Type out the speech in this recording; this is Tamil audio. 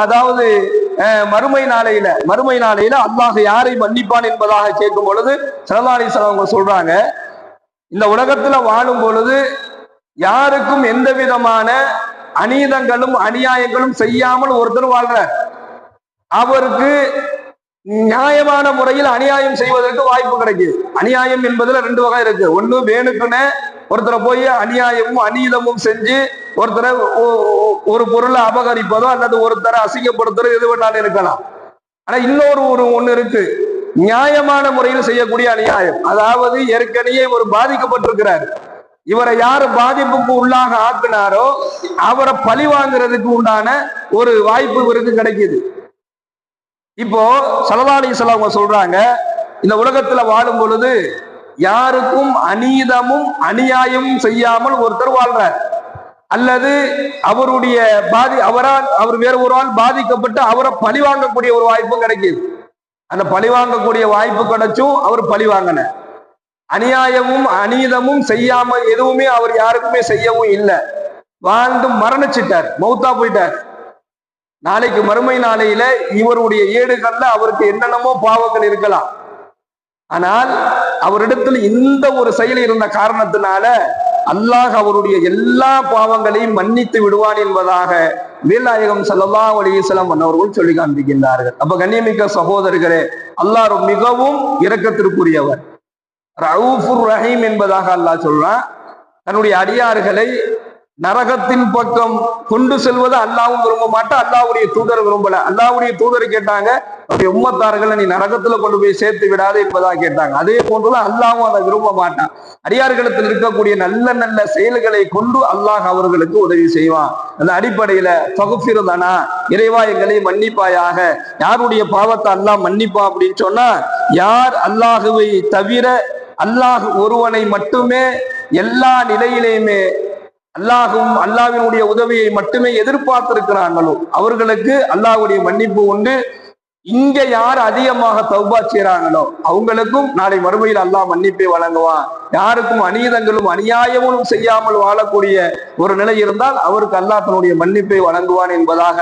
அதாவது மறுமை நாளையில அல்லாஹ் யாரை மன்னிப்பான் என்பதாக கேட்கும் பொழுது ஸல்லல்லாஹு அலைஹி வஸல்லம் அவங்க சொல்றாங்க, இந்த உலகத்துல வாழும் பொழுது யாருக்கும் எந்த விதமான அநீதங்களும் அநியாயங்களும் செய்யாமல் ஒருத்தர் வாழ்றார். அவருக்கு நியாயமான முறையில் அநியாயம் செய்வதற்கு வாய்ப்பு கிடைக்குது. அநியாயம் என்பதுல ரெண்டு வகை இருக்கு. ஒண்ணு, வேணுக்குன்னு ஒருத்தரை போய் அநியாயமும் அநீதமும் செஞ்சு ஒருத்தரை ஒரு பொருளை அபகரிப்பதோ அல்லது ஒருத்தரை அசிங்கப்படுத்துறதோ எது வேணாலும் இருக்கலாம். ஆனா இன்னொரு ஒண்ணு இருக்கு, நியாயமான முறையில் செய்யக்கூடிய அநியாயம். அதாவது ஏற்கனவே ஒரு பாதிக்கப்பட்டிருக்கிறார், இவரை யாரு பாதிப்புக்கு உள்ளாக ஆக்குனாரோ அவரை பழி வாங்குறதுக்கு உண்டான ஒரு வாய்ப்பு இவருக்கு கிடைக்குது. இப்போ ஸல்லல்லாஹு அலைஹி வஸல்லம் சொல்றாங்க, இந்த உலகத்துல வாழும் பொழுது யாருக்கும் அநீதமும் அநியாயமும் செய்யாமல் ஒருத்தர் வாழ்றார், அல்லது அவருடைய அவர் வேற ஒரு ஆள் பாதிக்கப்பட்டு அவரை பழி வாங்கக்கூடிய ஒரு வாய்ப்பும் கிடைக்குது. அந்த பழி வாங்கக்கூடிய வாய்ப்பு கிடைச்சும் அவர் பழி வாங்கின, அநியாயமும் அநீதமும் செய்யாம எதுவுமே அவர் யாருக்குமே செய்யவும் இல்லை, வாழ்ந்து மரணிச்சிட்டார், மௌத்தா போயிட்டார். நாளைக்கு மறுமை நாளையில இவருடைய ஏடுகள்ல அவருக்கு என்னென்னமோ பாவங்கள் இருக்கலாம், ஆனால் அவரிடத்துல இந்த ஒரு செயல் இருந்த காரணத்தினால அல்லாஹ் அவருடைய எல்லா பாவங்களையும் மன்னித்து விடுவான் என்பதாக நாயகம் ஸல்லல்லாஹு அலைஹி வஸல்லம் அவர்கள் சொல்லி காண்பிக்கின்றார்கள். அப்ப கண்ணியமிக்க சகோதரர்களே, அல்லாஹ் மிகவும் இரக்கத்திற்குரியவர், ரவுஃபுர் ரஹீம் என்பதாக அல்லாஹ் சொல்றான். தன்னுடைய அடியார்களை நரகத்தின் பக்கம் கொண்டு செல்வது அல்லாவும் விரும்ப மாட்டா, அல்லாவுடைய தூதர் விரும்பல. அல்லாவுடைய தூதர் கேட்டாங்க, அவருடைய உம்மத்தார்களை நீ நரகத்துல கொண்டு போய் சேர்த்து விடாது என்பதாக கேட்டாங்க. அதே போன்றுதான் அல்லாவும் அதை விரும்ப மாட்டான். அடியார்களிடத்தில் இருக்கக்கூடிய நல்ல நல்ல செயல்களை கொண்டு அல்லாஹ் அவர்களுக்கு உதவி செய்வான். அந்த அடிப்படையில ஃபக்ஃபிர்லனா, இறைவா எங்களை மன்னிப்பாயாக. யாருடைய பாவத்தை அல்லாஹ் மன்னிப்பா அப்படின்னு சொன்னா, யார் அல்லாஹுவை தவிர அல்லாஹ் ஒருவனை மட்டுமே எல்லா நிலையிலையுமே அல்லாஹ்வினுடைய உதவியை மட்டுமே எதிர்பார்த்திருக்கிறாங்களோ அவர்களுக்கு அல்லாஹ்வுடைய மன்னிப்பு உண்டு. இங்க யார் அதிகமாக தௌபா செய்றாங்களோ அவங்களுக்கும் நாளை மறுமையில் அல்லாஹ் மன்னிப்பை வழங்குவான். யாருக்கும் அநீதங்களும் அநியாயமும் செய்யாமல் வாழக்கூடிய ஒரு நிலை இருந்தால் அவருக்கு அல்லாஹ் தன்னுடைய மன்னிப்பை வழங்குவான் என்பதாக